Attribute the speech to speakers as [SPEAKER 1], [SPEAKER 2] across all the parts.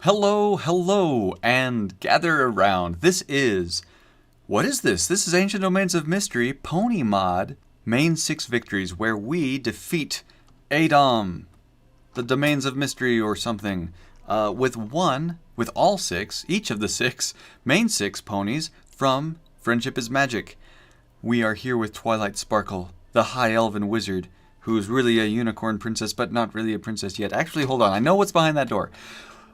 [SPEAKER 1] Hello, hello, and gather around. What is this? This is Ancient Domains of Mystery, Pony Mod, Main 6 Victories, where we defeat ADOM, the Domains of Mystery or something, with all 6, each of the 6, main 6 ponies from Friendship is Magic. We are here with Twilight Sparkle, the High Elven Wizard, who's really a unicorn princess, but not really a princess yet. Actually, hold on, I know what's behind that door.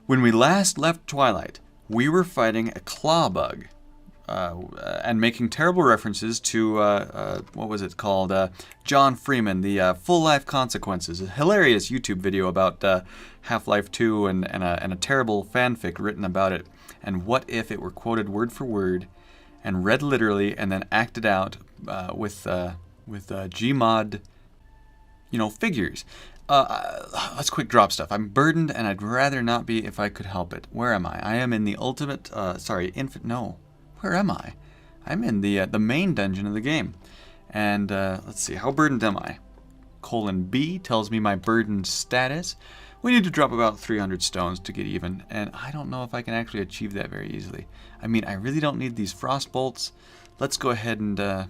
[SPEAKER 1] When we last left Twilight, we were fighting a claw bug and making terrible references to, what was it called? John Freeman, the Full Life Consequences. A hilarious YouTube video about Half-Life 2 and a terrible fanfic written about it. And what if it were quoted word for word and read literally and then acted out with Gmod, figures. Let's quick drop stuff. I'm burdened and I'd rather not be if I could help it. Where am I? I am in the ultimate, where am I? I'm in the main dungeon of the game. And let's see, how burdened am I? :B tells me my burdened status. We need to drop about 300 stones to get even, and I don't know if I can actually achieve that very easily. I mean, I really don't need these frost bolts. Let's go ahead and I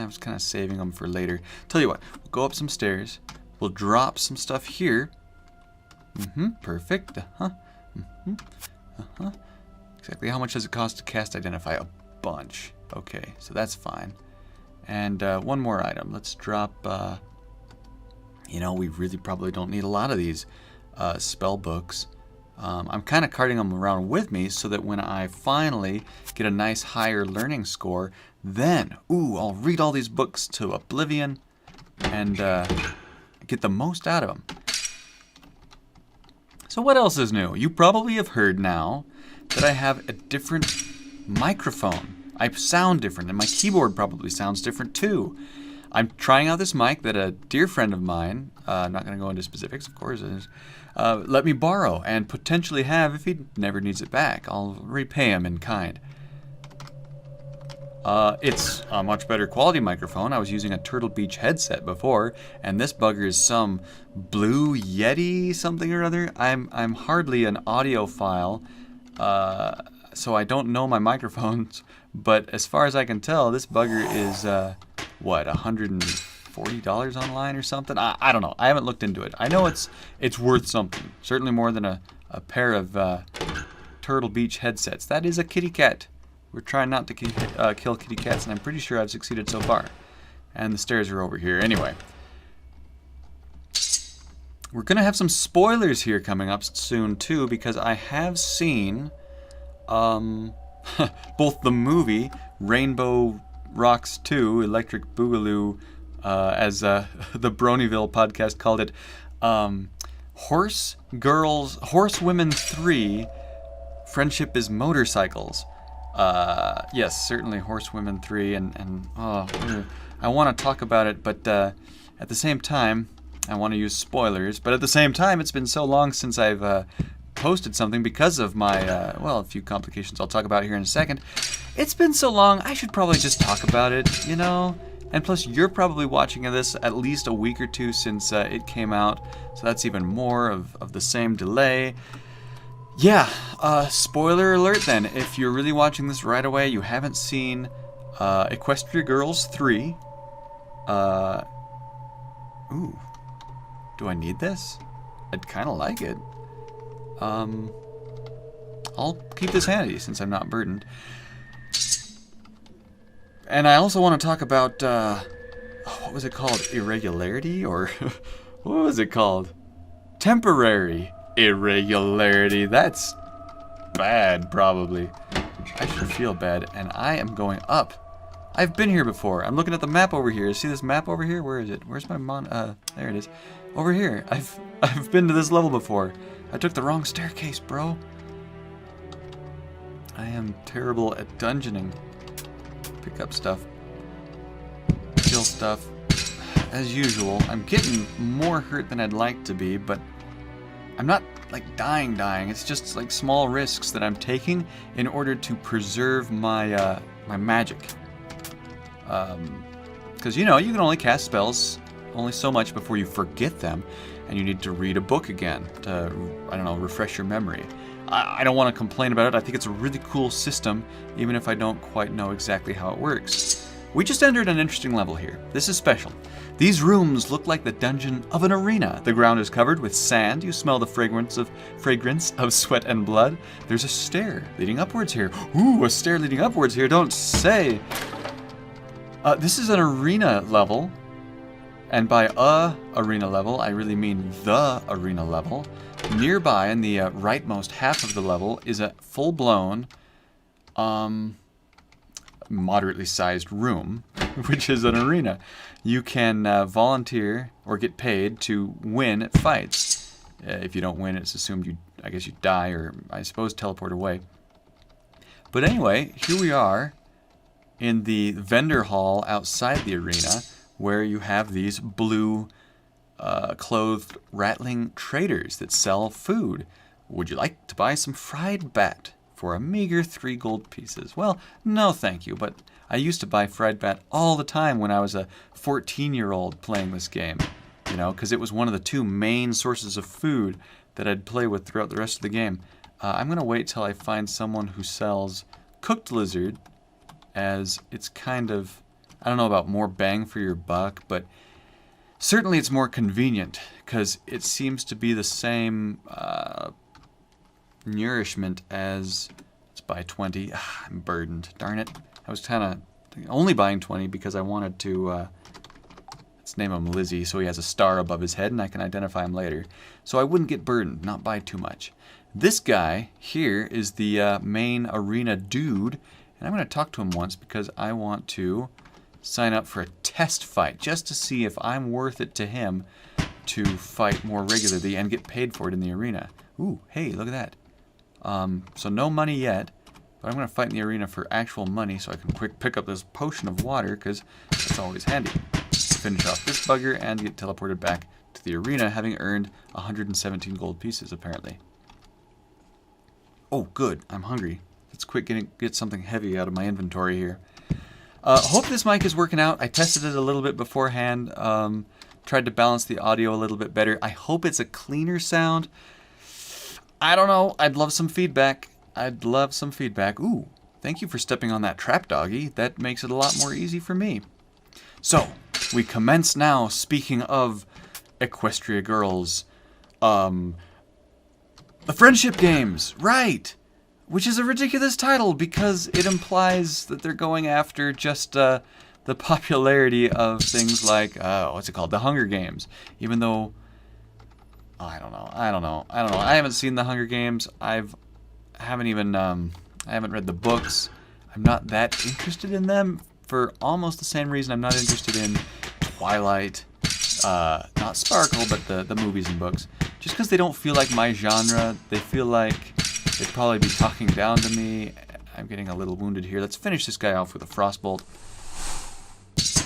[SPEAKER 1] was kind of saving them for later. Tell you what, we'll go up some stairs. We'll drop some stuff here. Perfect. Exactly how much does it cost to cast Identify? A bunch. Okay, so that's fine. And one more item. Let's drop, we really probably don't need a lot of these spell books. I'm kind of carting them around with me so that when I finally get a nice higher learning score, then, I'll read all these books to oblivion and get the most out of them. So what else is new? You probably have heard now that I have a different microphone. I sound different, and my keyboard probably sounds different too. I'm trying out this mic that a dear friend of mine, I'm not going to go into specifics, of course, let me borrow and potentially have if he never needs it back. I'll repay him in kind. It's a much better quality microphone. I was using a Turtle Beach headset before, and this bugger is some Blue Yeti something or other. I'm hardly an audiophile, so I don't know my microphones, but as far as I can tell, this bugger is, $140 online or something? I don't know. I haven't looked into it. I know it's worth something. Certainly more than a pair of Turtle Beach headsets. That is a kitty cat. We're trying not to kill kitty cats, and I'm pretty sure I've succeeded so far. And the stairs are over here. Anyway, we're going to have some spoilers here coming up soon, too, because I have seen both the movie Rainbow Rocks 2, Electric Boogaloo, as the Bronyville podcast called it, Horsewomen 3, Friendship is Motorcycles. Yes, certainly Horsewomen 3, and I want to talk about it, but at the same time, I want to use spoilers, but at the same time, it's been so long since I've posted something because of my, a few complications I'll talk about here in a second. It's been so long, I should probably just talk about it, And plus, you're probably watching this at least a week or two since it came out, so that's even more of the same delay. Yeah, spoiler alert then. If you're really watching this right away, you haven't seen Equestria Girls 3. Do I need this? I'd kind of like it. I'll keep this handy since I'm not burdened. And I also want to talk about, what was it called? Irregularity? Or what was it called? Temporary irregularity. That's bad, probably. I should feel bad, and I am going up. I've been here before. I'm looking at the map over here. See this map over here? Where is it? Where's my there it is. Over here. I've been to this level before. I took the wrong staircase, bro. I am terrible at dungeoning. Pick up stuff. Kill stuff. As usual. I'm getting more hurt than I'd like to be, but I'm not like dying. It's just like small risks that I'm taking in order to preserve my my magic. Because you can only cast spells only so much before you forget them, and you need to read a book again to, I don't know, refresh your memory. I don't want to complain about it. I think it's a really cool system, even if I don't quite know exactly how it works. We just entered an interesting level here. This is special. These rooms look like the dungeon of an arena. The ground is covered with sand. You smell the fragrance of sweat and blood. There's a stair leading upwards here. Ooh, a stair leading upwards here, don't say. This is an arena level. And by a arena level, I really mean the arena level. Nearby, in the rightmost half of the level, is a full-blown, moderately sized room, which is an arena. You can volunteer or get paid to win at fights. If you don't win, it's assumed I guess you die, or I suppose teleport away. But anyway, here we are in the vendor hall outside the arena, where you have these blue clothed rattling traders that sell food. Would you like to buy some fried bat for a meager 3 gold pieces? Well, no thank you, but I used to buy fried bat all the time when I was a 14-year-old playing this game, you know, because it was one of the 2 main sources of food that I'd play with throughout the rest of the game. I'm going to wait till I find someone who sells cooked lizard, as it's kind of, I don't know about more bang for your buck, but certainly it's more convenient, because it seems to be the same nourishment as, let's buy 20. I'm burdened, darn it. I was kind of only buying 20 because I wanted to, let's name him Lizzie, so he has a star above his head and I can identify him later. So I wouldn't get burdened, not buy too much. This guy here is the main arena dude, and I'm going to talk to him once because I want to sign up for a test fight just to see if I'm worth it to him to fight more regularly and get paid for it in the arena. Ooh, hey, look at that. So no money yet, but I'm going to fight in the arena for actual money so I can quick pick up this potion of water, because it's always handy. Finish off this bugger and get teleported back to the arena, having earned 117 gold pieces, apparently. Oh, good. I'm hungry. Let's quick get something heavy out of my inventory here. Hope this mic is working out. I tested it a little bit beforehand. Tried to balance the audio a little bit better. I hope it's a cleaner sound. I don't know. I'd love some feedback. I'd love some feedback. Ooh, thank you for stepping on that trap, doggy. That makes it a lot more easy for me. So, we commence now, speaking of Equestria girls. The friendship games, right. Which is a ridiculous title because it implies that they're going after just the popularity of things like, what's it called? The Hunger Games. Even though, I don't know. I haven't seen the Hunger Games. I haven't read the books. I'm not that interested in them for almost the same reason I'm not interested in Twilight, not Sparkle, but the movies and books. Just because they don't feel like my genre. They feel like they'd probably be talking down to me. I'm getting a little wounded here. Let's finish this guy off with a frostbolt.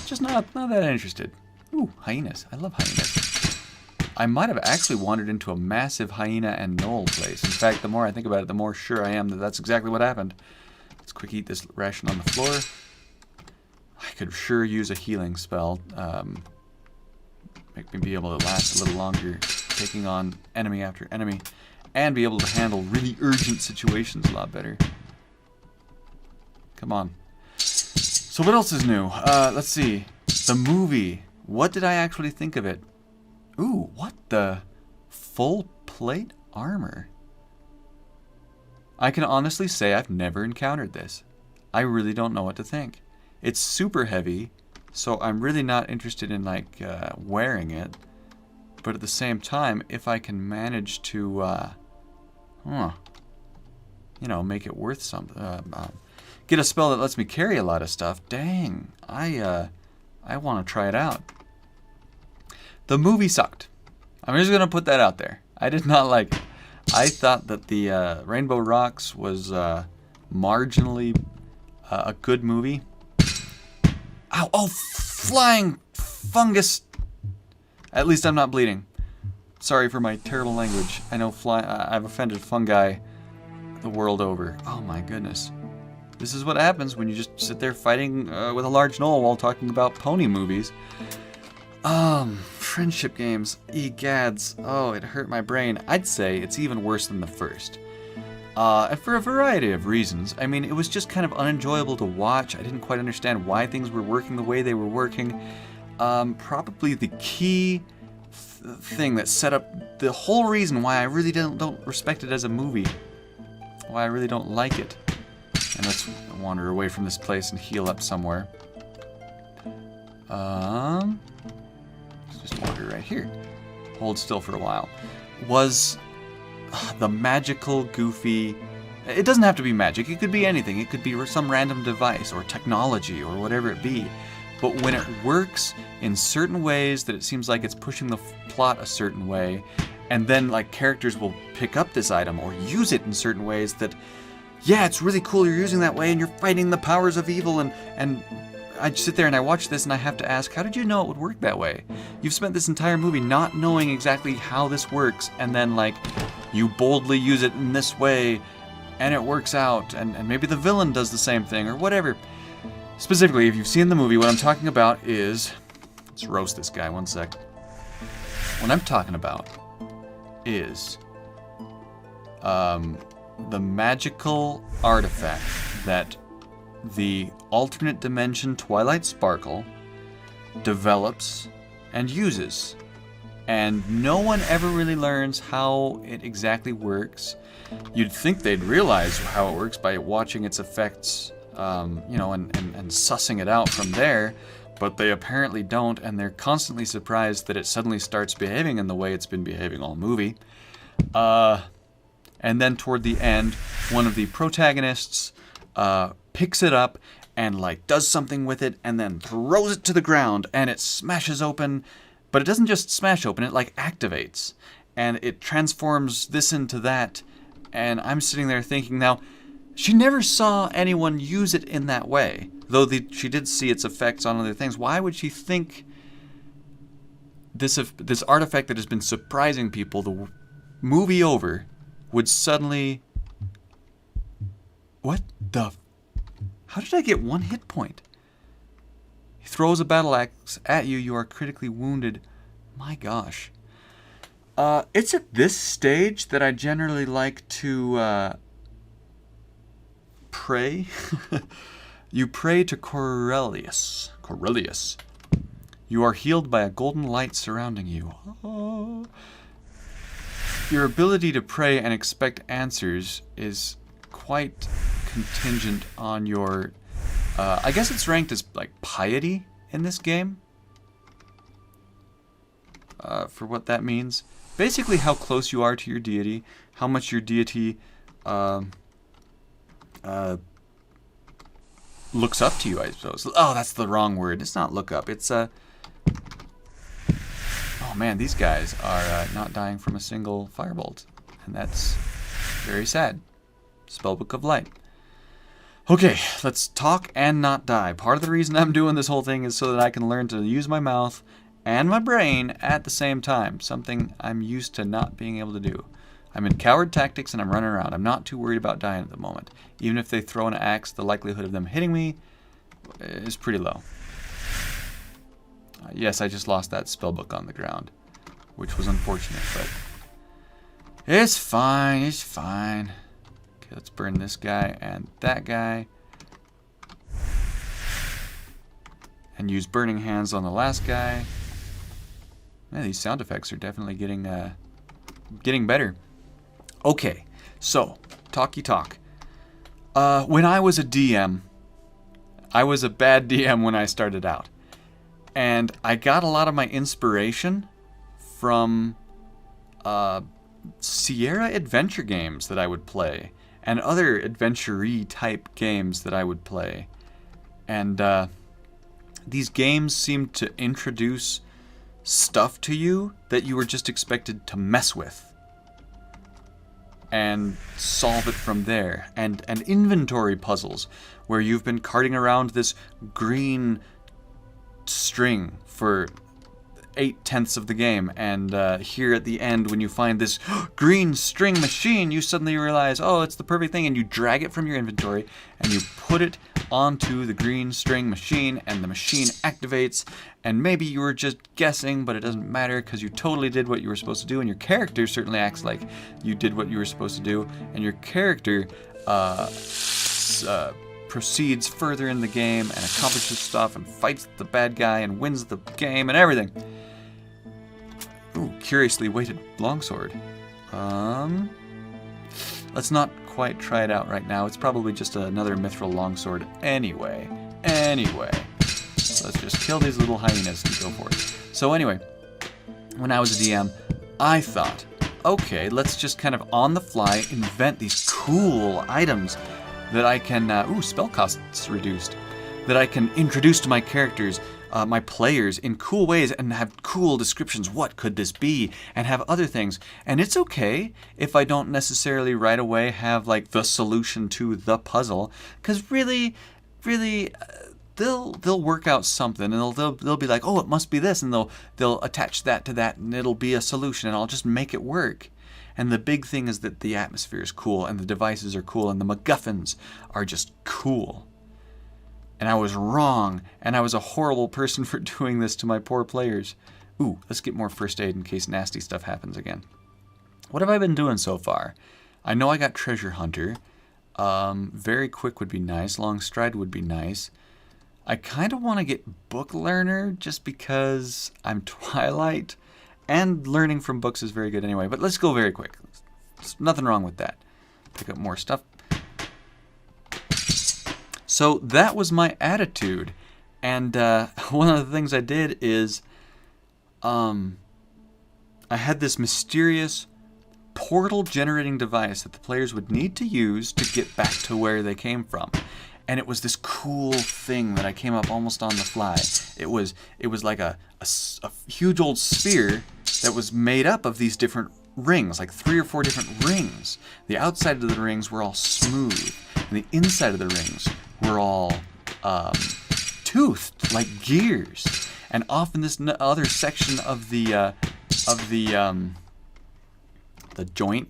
[SPEAKER 1] Just not that interested. Ooh, hyenas. I love hyenas. I might have actually wandered into a massive hyena and gnoll place. In fact, the more I think about it, the more sure I am that that's exactly what happened. Let's quick eat this ration on the floor. I could sure use a healing spell. Make me be able to last a little longer, taking on enemy after enemy, and be able to handle really urgent situations a lot better. Come on. So what else is new? Let's see. The movie. What did I actually think of it? Ooh, what the? Full plate armor. I can honestly say I've never encountered this. I really don't know what to think. It's super heavy, so I'm really not interested in like wearing it. But at the same time, if I can manage to, you know, make it worth something, get a spell that lets me carry a lot of stuff. Dang, I want to try it out. The movie sucked. I'm just gonna put that out there. I did not like it. I thought that the Rainbow Rocks was marginally a good movie. Ow! Oh, flying fungus! At least I'm not bleeding. Sorry for my terrible language. I know I've offended fungi the world over. Oh my goodness. This is what happens when you just sit there fighting with a large gnoll while talking about pony movies. friendship games, egads, oh, it hurt my brain. I'd say it's even worse than the first. And for a variety of reasons. I mean, it was just kind of unenjoyable to watch. I didn't quite understand why things were working the way they were working. Probably the key thing that set up the whole reason why I really don't respect it as a movie. Why I really don't like it. And let's wander away from this place and heal up somewhere. Let's just wander right here. Hold still for a while. Was the magical, goofy... It doesn't have to be magic. It could be anything. It could be some random device or technology or whatever it be. But when it works in certain ways that it seems like it's pushing the plot a certain way, and then like characters will pick up this item or use it in certain ways that, yeah, it's really cool you're using that way and you're fighting the powers of evil, and I sit there and I watch this and I have to ask, how did you know it would work that way? You've spent this entire movie not knowing exactly how this works, and then like you boldly use it in this way and it works out, and maybe the villain does the same thing or whatever. Specifically, if you've seen the movie, what I'm talking about is... Let's roast this guy, one sec. What I'm talking about is the magical artifact that the alternate dimension Twilight Sparkle develops and uses. And no one ever really learns how it exactly works. You'd think they'd realize how it works by watching its effects, you know, and sussing it out from there, but they apparently don't, and they're constantly surprised that it suddenly starts behaving in the way it's been behaving all movie. And then toward the end, one of the protagonists picks it up and like does something with it and then throws it to the ground, and it smashes open, but it doesn't just smash open, it like activates, and it transforms this into that. And I'm sitting there thinking, now, she never saw anyone use it in that way, though she did see its effects on other things. Why would she think this artifact that has been surprising people the movie over would suddenly... What the... How did I get one hit point? He throws a battle axe at you. You are critically wounded. My gosh. It's at this stage that I generally like to pray. You pray to Corellius. You are healed by a golden light surrounding you. Oh. Your ability to pray and expect answers is quite contingent on your... I guess it's ranked as like piety in this game. For what that means. Basically how close you are to your deity, how much your deity looks up to you, I suppose. Oh, that's the wrong word. It's not look up. It's oh man, these guys are not dying from a single firebolt, and that's very sad. Spellbook of Light. Okay, let's talk and not die. Part of the reason I'm doing this whole thing is so that I can learn to use my mouth and my brain at the same time, something I'm used to not being able to do. I'm in coward tactics and I'm running around. I'm not too worried about dying at the moment. Even if they throw an axe, the likelihood of them hitting me is pretty low. Yes, I just lost that spellbook on the ground, which was unfortunate, but it's fine, it's fine. Okay, let's burn this guy and that guy. And use burning hands on the last guy. Yeah, these sound effects are definitely getting better. Okay, so, talky talk. When I was a DM, I was a bad DM when I started out. And I got a lot of my inspiration from Sierra adventure games that I would play, and other adventure-y type games that I would play. And these games seemed to introduce stuff to you that you were just expected to mess with and solve it from there. And inventory puzzles where you've been carting around this green string for 8/10 of the game, and here at the end, when you find this green string machine, you suddenly realize, oh, it's the perfect thing, and you drag it from your inventory, and you put it onto the green string machine, and the machine activates, and maybe you were just guessing, but it doesn't matter, because you totally did what you were supposed to do, and your character certainly acts like you did what you were supposed to do, and your character proceeds further in the game and accomplishes stuff and fights the bad guy and wins the game and everything. Ooh, curiously weighted longsword. Let's not quite try it out right now. It's probably just another mithril longsword anyway. So let's just kill these little hyenas and go for it. So anyway, when I was a DM, I thought, okay, let's just kind of on the fly invent these cool items that I can, spell costs reduced, that I can introduce to my characters, my players, in cool ways and have cool descriptions. What could this be? And have other things. And it's okay if I don't necessarily right away have like the solution to the puzzle, because really, they'll work out something, and they'll be like, oh, it must be this, and they'll attach that to that, and it'll be a solution, and I'll just make it work. And the big thing is that the atmosphere is cool, and the devices are cool, and the MacGuffins are just cool. And I was wrong, and I was a horrible person for doing this to my poor players. Ooh, let's get more first aid in case nasty stuff happens again. What have I been doing so far? I know I got Treasure Hunter. Very Quick would be nice. Long Stride would be nice. I kind of want to get Book Learner just because I'm Twilight. And learning from books is very good anyway. But let's go Very Quick. There's nothing wrong with that. Pick up more stuff. So that was my attitude. And one of the things I did is I had this mysterious portal generating device that the players would need to use to get back to where they came from. And it was this cool thing that I came up almost on the fly. It was like a huge old sphere that was made up of these different rings, like 3 or 4 different rings. The outside of the rings were all smooth, and the inside of the rings were all toothed, like gears. And off in this other section of the joint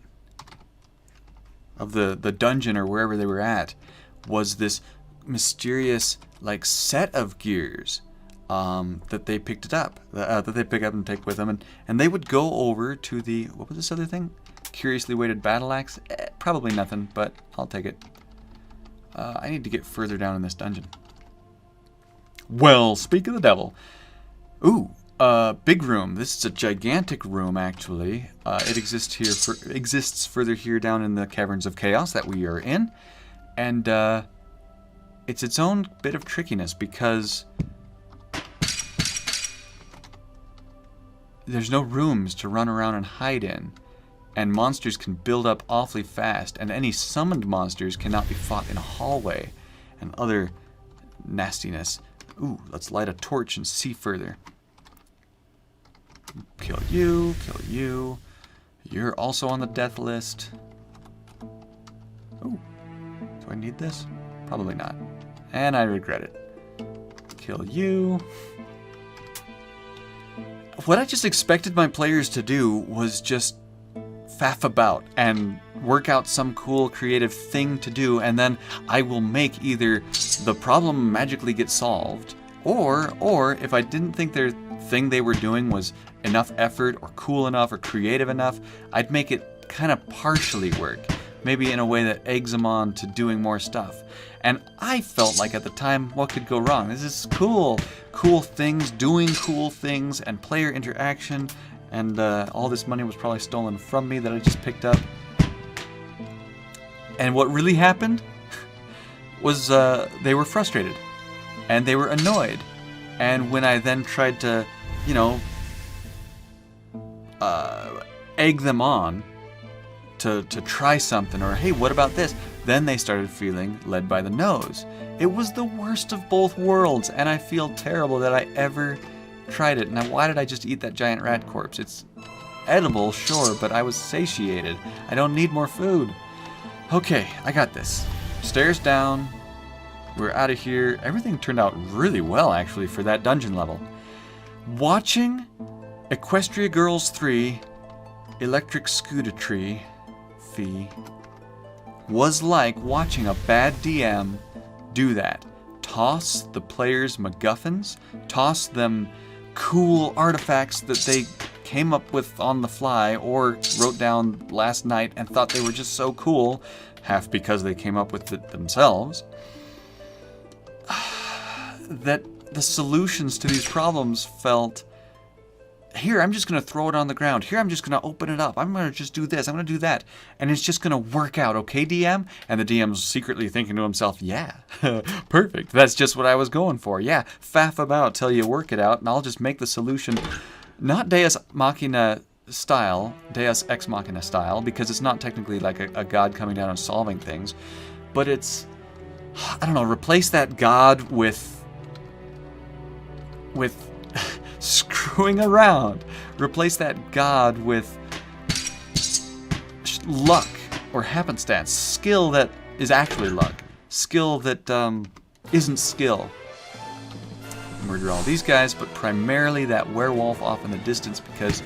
[SPEAKER 1] of the dungeon or wherever they were at, was this mysterious like set of gears that they picked up and take with them, and they would go over to the, what was this other thing? Curiously weighted battle axe? Probably nothing, but I'll take it. I need to get further down in this dungeon. Well, speak of the devil. Ooh, big room. This is a gigantic room, actually. It exists further here down in the Caverns of Chaos that we are in. And it's its own bit of trickiness because there's no rooms to run around and hide in. And monsters can build up awfully fast, and any summoned monsters cannot be fought in a hallway and other nastiness. Ooh, let's light a torch and see further. Kill you, kill you. You're also on the death list. Ooh. Do I need this? Probably not. And I regret it. Kill you. What I just expected my players to do was just faff about and work out some cool creative thing to do, and then I will make either the problem magically get solved, or if I didn't think their thing they were doing was enough effort or cool enough or creative enough, I'd make it kind of partially work. Maybe in a way that eggs them on to doing more stuff. And I felt like at the time, what could go wrong? This is cool. Cool things, doing cool things, and player interaction. And all this money was probably stolen from me that I just picked up. And what really happened was they were frustrated. And they were annoyed. And when I then tried to, egg them on, to try something, or hey, what about this? Then they started feeling led by the nose. It was the worst of both worlds, and I feel terrible that I ever tried it. Now, why did I just eat that giant rat corpse? It's edible, sure, but I was satiated. I don't need more food. Okay, I got this. Stairs down. We're out of here. Everything turned out really well, actually, for that dungeon level. Watching Equestria Girls 3, Electric Scooter Tree, Fee, was like watching a bad DM do that. Toss the players MacGuffins, toss them cool artifacts that they came up with on the fly or wrote down last night and thought they were just so cool, half because they came up with it themselves, that the solutions to these problems felt, here, I'm just going to throw it on the ground. Here, I'm just going to open it up. I'm going to just do this. I'm going to do that. And it's just going to work out, okay, DM? And the DM's secretly thinking to himself, yeah, perfect. That's just what I was going for. Yeah, faff about till you work it out, and I'll just make the solution, not Deus Machina style, Deus Ex Machina style, because it's not technically like a god coming down and solving things, but it's, I don't know, replace that god with screwing around. Replace that god with luck or happenstance. Skill that is actually luck. Skill that isn't skill. Murder all these guys, but primarily that werewolf off in the distance because,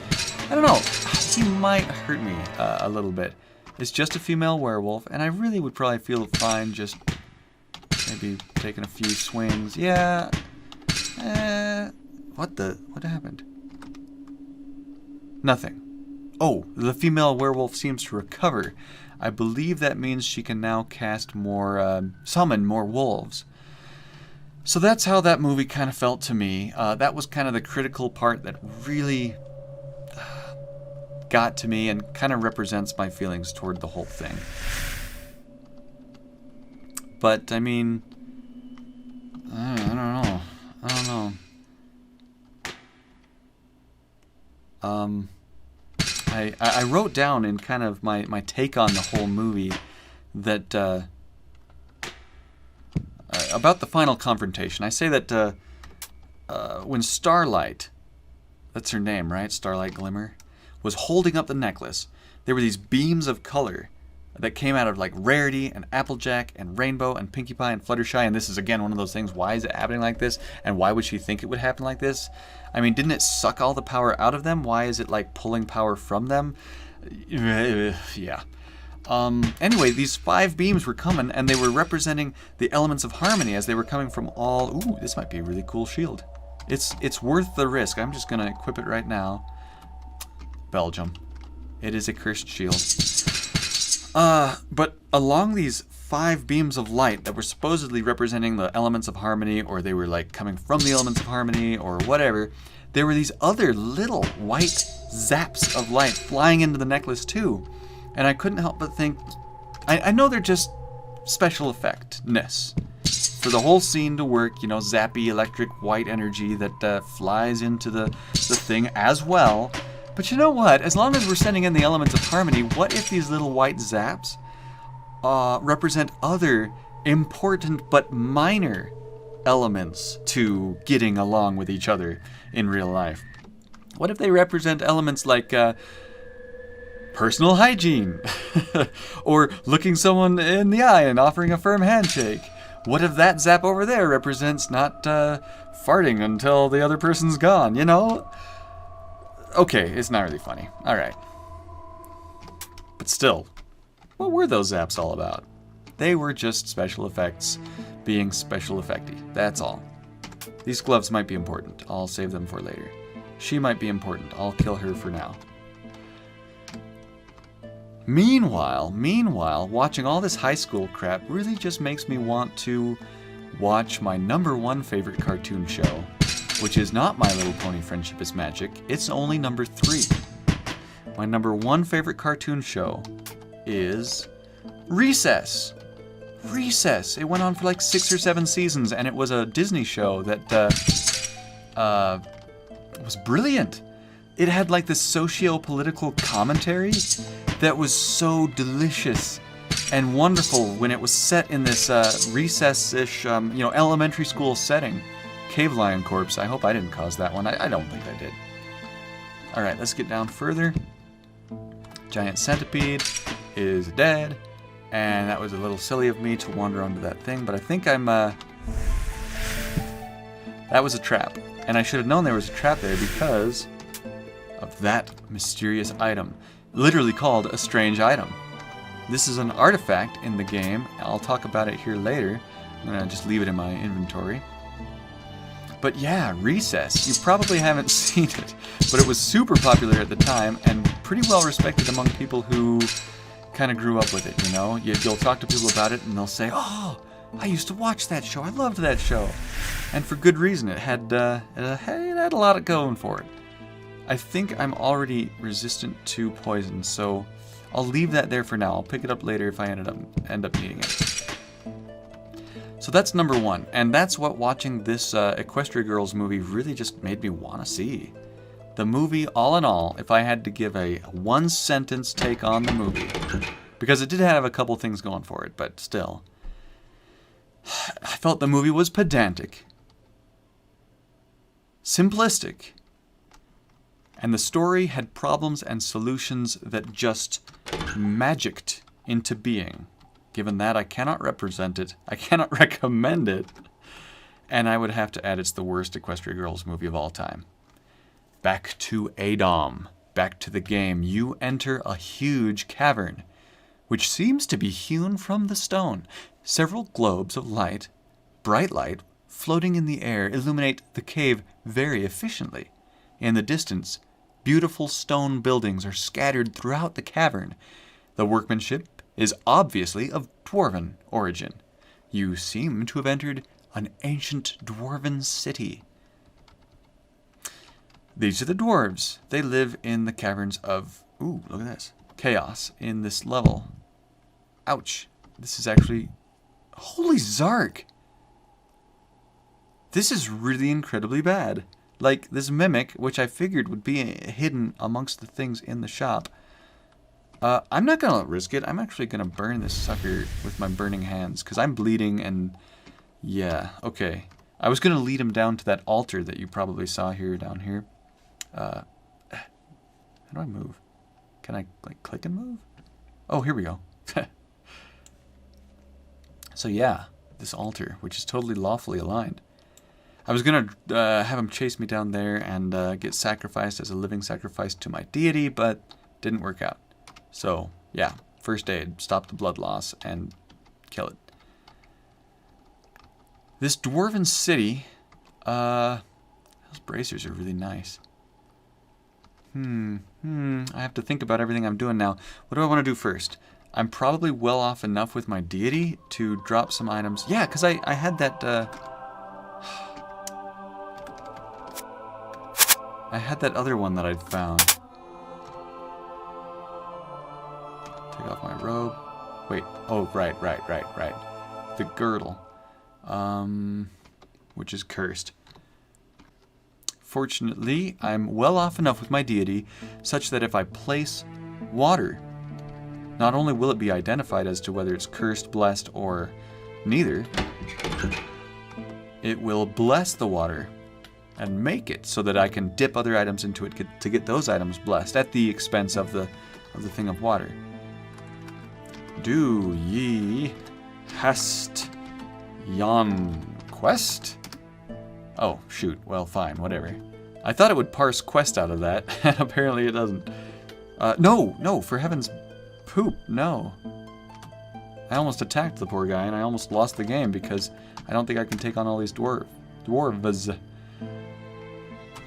[SPEAKER 1] I don't know, he might hurt me a little bit. It's just a female werewolf, and I really would probably feel fine just maybe taking a few swings. Yeah. What happened? Nothing. Oh, the female werewolf seems to recover. I believe that means she can now cast more, summon more wolves. So that's how that movie kind of felt to me. That was kind of the critical part that really got to me and kind of represents my feelings toward the whole thing. But, I mean, I don't know. I wrote down in kind of my take on the whole movie that about the final confrontation. I say that when Starlight, that's her name, right? Starlight Glimmer, was holding up the necklace, there were these beams of color that came out of like Rarity and Applejack and Rainbow and Pinkie Pie and Fluttershy, and this is again one of those things, why is it happening like this? And why would she think it would happen like this? I mean, didn't it suck all the power out of them? Why is it like pulling power from them? Yeah. Anyway, these 5 beams were coming, and they were representing the elements of harmony as they were coming from all... Ooh, this might be a really cool shield. It's worth the risk. I'm just going to equip it right now. Belgium. It is a cursed shield. But along these 5 beams of light that were supposedly representing the elements of harmony, or they were like coming from the elements of harmony, or whatever, there were these other little white zaps of light flying into the necklace too. And I couldn't help but think, I know they're just special effect-ness. For the whole scene to work, you know, zappy electric white energy that flies into the thing as well. But you know what? As long as we're sending in the elements of harmony, what if these little white zaps represent other important but minor elements to getting along with each other in real life? What if they represent elements like personal hygiene, or looking someone in the eye and offering a firm handshake? What if that zap over there represents not farting until the other person's gone, you know? Okay, it's not really funny. Alright. But still, what were those zaps all about? They were just special effects being special effecty. That's all. These gloves might be important. I'll save them for later. She might be important. I'll kill her for now. Meanwhile, watching all this high school crap really just makes me want to watch my #1 favorite cartoon show, which is not My Little Pony Friendship is Magic. It's only number 3. My #1 favorite cartoon show is Recess. Recess. It went on for like 6 or 7 seasons, and it was a Disney show that was brilliant. It had like this socio-political commentary that was so delicious and wonderful when it was set in this recess-ish, elementary school setting. Cave Lion Corpse. I hope I didn't cause that one. I don't think I did. Alright, let's get down further. Giant centipede is dead. And that was a little silly of me to wander onto that thing, but I think I'm, that was a trap. And I should have known there was a trap there because of that mysterious item, literally called a strange item. This is an artifact in the game. I'll talk about it here later. I'm going to just leave it in my inventory. But yeah, Recess. You probably haven't seen it, but it was super popular at the time and pretty well respected among people who kind of grew up with it, you know? You'll talk to people about it and they'll say, oh, I used to watch that show. I loved that show. And for good reason. It had a lot going for it. I think I'm already resistant to poison, so I'll leave that there for now. I'll pick it up later if I end up needing it. So that's number one, and that's what watching this Equestria Girls movie really just made me want to see. The movie, all in all, if I had to give a one-sentence take on the movie, because it did have a couple things going for it, but still, I felt the movie was pedantic, simplistic, and the story had problems and solutions that just magicked into being. Given that, I cannot represent it, I cannot recommend it, and I would have to add it's the worst Equestria Girls movie of all time. Back to ADOM, back to the game. You enter a huge cavern, which seems to be hewn from the stone. Several globes of light, bright light, floating in the air illuminate the cave very efficiently. In the distance, beautiful stone buildings are scattered throughout the cavern. The workmanship is obviously of dwarven origin. You seem to have entered an ancient dwarven city. These are the dwarves. They live in the caverns of, ooh, look at this, chaos in this level. Ouch. This is actually, holy Zark. This is really incredibly bad. Like this mimic, which I figured would be hidden amongst the things in the shop. I'm not going to risk it. I'm actually going to burn this sucker with my burning hands, because I'm bleeding and, yeah, okay. I was going to lead him down to that altar that you probably saw here, down here. How do I move? Can I, like, click and move? Oh, here we go. So yeah, this altar, which is totally lawfully aligned. I was going to have him chase me down there and get sacrificed as a living sacrifice to my deity, but didn't work out. So, yeah, first aid, stop the blood loss, and kill it. This dwarven city, those bracers are really nice. I have to think about everything I'm doing now. What do I want to do first? I'm probably well off enough with my deity to drop some items. Yeah, because I had that, I had that other one that I'd found. Take off my robe. Wait. Oh, right. The girdle. Which is cursed. Fortunately, I'm well off enough with my deity, such that if I place water, not only will it be identified as to whether it's cursed, blessed, or neither, it will bless the water and make it so that I can dip other items into it to get those items blessed at the expense of the thing of water. Do ye hast yon quest? Oh, shoot. Well, fine. Whatever. I thought it would parse quest out of that, and apparently it doesn't. No, for heaven's poop, no. I almost attacked the poor guy, and I almost lost the game because I don't think I can take on all these dwarves.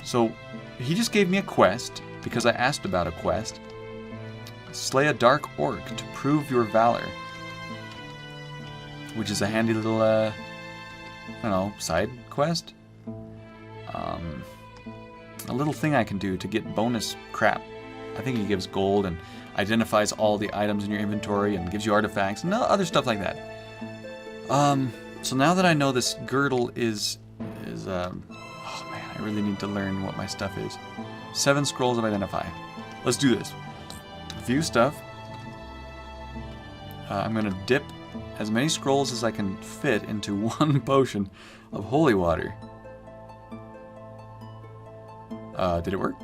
[SPEAKER 1] So, he just gave me a quest, because I asked about a quest. Slay a dark orc to prove your valor. Which is a handy little, I don't know, side quest? A little thing I can do to get bonus crap. I think he gives gold and identifies all the items in your inventory and gives you artifacts and other stuff like that. So now that I know this girdle is oh man, I really need to learn what my stuff is. 7 scrolls of identify. Let's do this. View stuff. I'm gonna dip as many scrolls as I can fit into 1 potion of holy water. Did it work?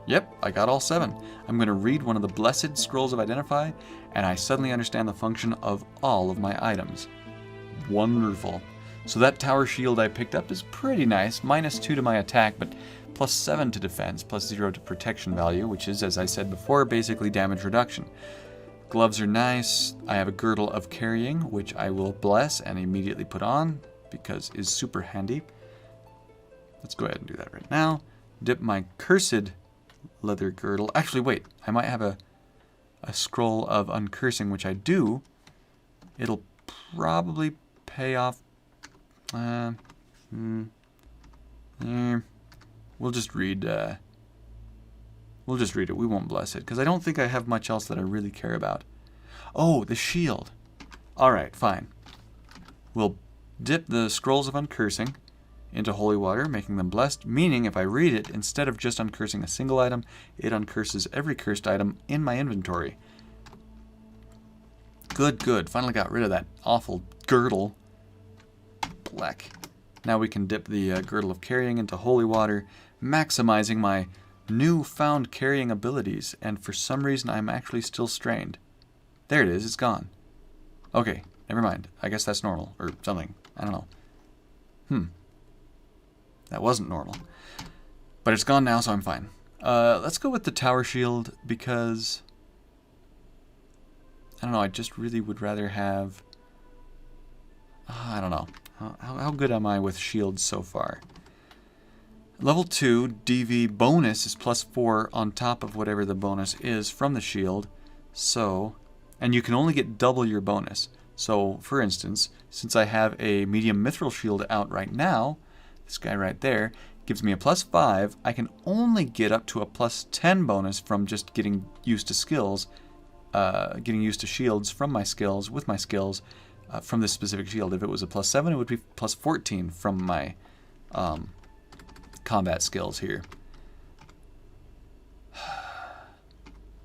[SPEAKER 1] Yep, I got all 7. I'm going to read one of the blessed scrolls of identify, and I suddenly understand the function of all of my items. Wonderful. So that tower shield I picked up is pretty nice, -2 to my attack, but +7 to defense, +0 to protection value, which is, as I said before, basically damage reduction. Gloves are nice. I have a girdle of carrying, which I will bless and immediately put on because is super handy. Let's go ahead and do that right now. Dip my cursed leather girdle. Actually, wait. I might have a scroll of uncursing, which I do. It'll probably pay off. We'll just read. We'll just read it. We won't bless it because I don't think I have much else that I really care about. Oh, the shield. All right, fine. We'll dip the scrolls of uncursing into holy water, making them blessed, meaning if I read it, instead of just uncursing a single item, it uncurses every cursed item in my inventory. Good, good. Finally got rid of that awful girdle. Black. Now we can dip the girdle of carrying into holy water, maximizing my newfound carrying abilities, and for some reason I'm actually still strained. There it is, it's gone. Okay, never mind. I guess that's normal, or something. I don't know. That wasn't normal. But it's gone now, so I'm fine. Let's go with the tower shield, because I don't know, I just really would rather have... I don't know. How good am I with shields so far? Level 2 DV bonus is +4 on top of whatever the bonus is from the shield. So, and you can only get double your bonus. So, for instance, since I have a medium mithril shield out right now, this guy right there gives me a +5. I can only get up to a +10 bonus from just getting used to skills, getting used to shields from my skills, with my skills, from this specific shield. If it was a +7, it would be +14 from my combat skills here.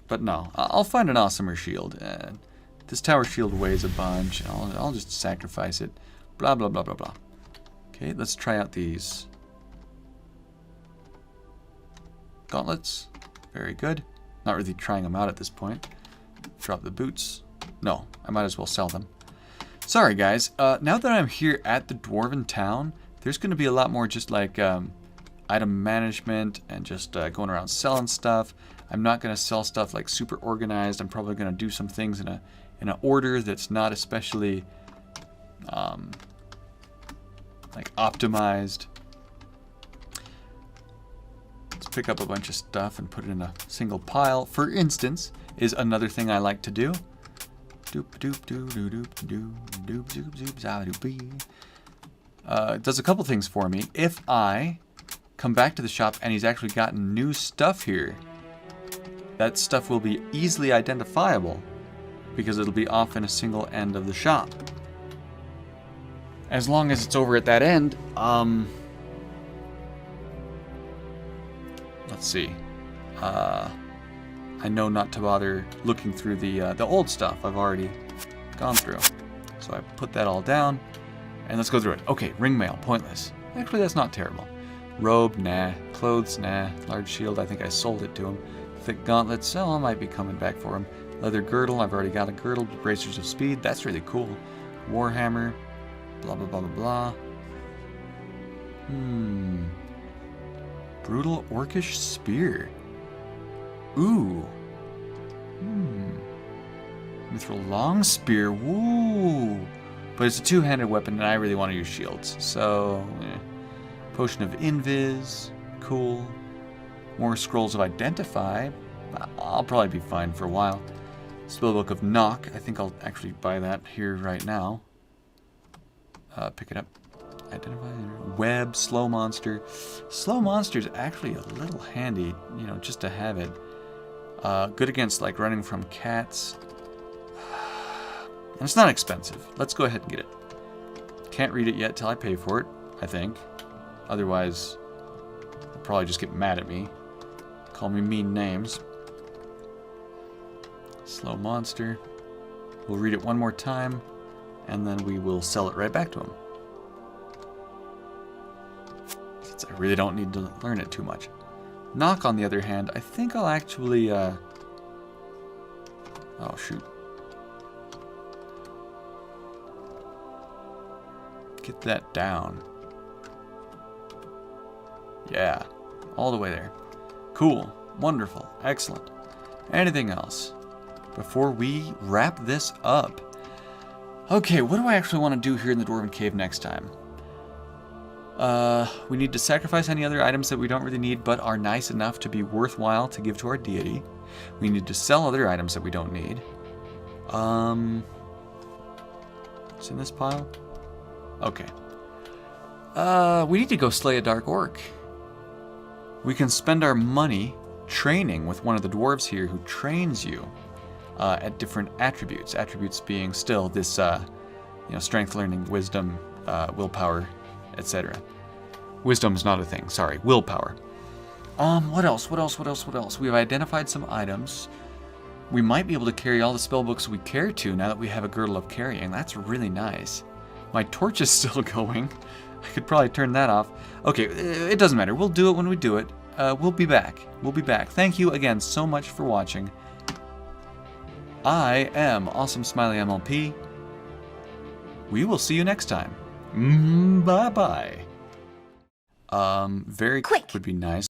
[SPEAKER 1] But no, I'll find an awesomer shield. This tower shield weighs a bunch. I'll just sacrifice it. Blah, blah, blah, blah, blah. Okay, let's try out these gauntlets. Very good. Not really trying them out at this point. Drop the boots. No, I might as well sell them. Sorry, guys. Now that I'm here at the Dwarven Town, there's going to be a lot more just like item management and just going around selling stuff. I'm not going to sell stuff like super organized. I'm probably going to do some things in an order that's not especially like optimized. Let's pick up a bunch of stuff and put it in a single pile. For instance, is another thing I like to do. It does a couple things for me. If I come back to the shop and he's actually gotten new stuff here, that stuff will be easily identifiable because it'll be off in a single end of the shop. As long as it's over at that end, let's see. I know not to bother looking through the old stuff I've already gone through. So I put that all down, and let's go through it. Okay, ring mail, pointless. Actually, that's not terrible. Robe, nah. Clothes, nah. Large shield, I think I sold it to him. Thick gauntlets, oh, I might be coming back for him. Leather girdle, I've already got a girdle. Bracers of speed, that's really cool. Warhammer, blah, blah, blah, blah, blah. Brutal orcish spear. Ooh. Mithril long spear. Woo. But it's a two-handed weapon, and I really want to use shields. So, Potion of Invis. Cool. More scrolls of identify. I'll probably be fine for a while. Spellbook of knock. I think I'll actually buy that here right now. Pick it up. Identify. Web. Slow monster. Slow monster is actually a little handy, you know, just to have it. Good against like running from cats. And it's not expensive. Let's go ahead and get it. Can't read it yet till I pay for it, I think. Otherwise, they'll probably just get mad at me. Call me mean names. Slow monster. We'll read it one more time, and then we will sell it right back to him. Since I really don't need to learn it too much. Knock, on the other hand, I think I'll actually, oh, shoot. Get that down. Yeah. All the way there. Cool. Wonderful. Excellent. Anything else before we wrap this up? Okay, what do I actually want to do here in the Dwarven Cave next time? We need to sacrifice any other items that we don't really need but are nice enough to be worthwhile to give to our deity. We need to sell other items that we don't need. What's in this pile? Okay. We need to go slay a dark orc. We can spend our money training with one of the dwarves here who trains you at different attributes. Attributes being still this, strength, learning, wisdom, willpower, etc. Wisdom's not a thing. Sorry, willpower. What else? We have identified some items. We might be able to carry all the spell books we care to now that we have a girdle of carrying. That's really nice. My torch is still going. I could probably turn that off. Okay, it doesn't matter. We'll do it when we do it. We'll be back. Thank you again so much for watching. I am AwesomesmileyMLP. We will see you next time. Bye-bye. Very quick would be nice.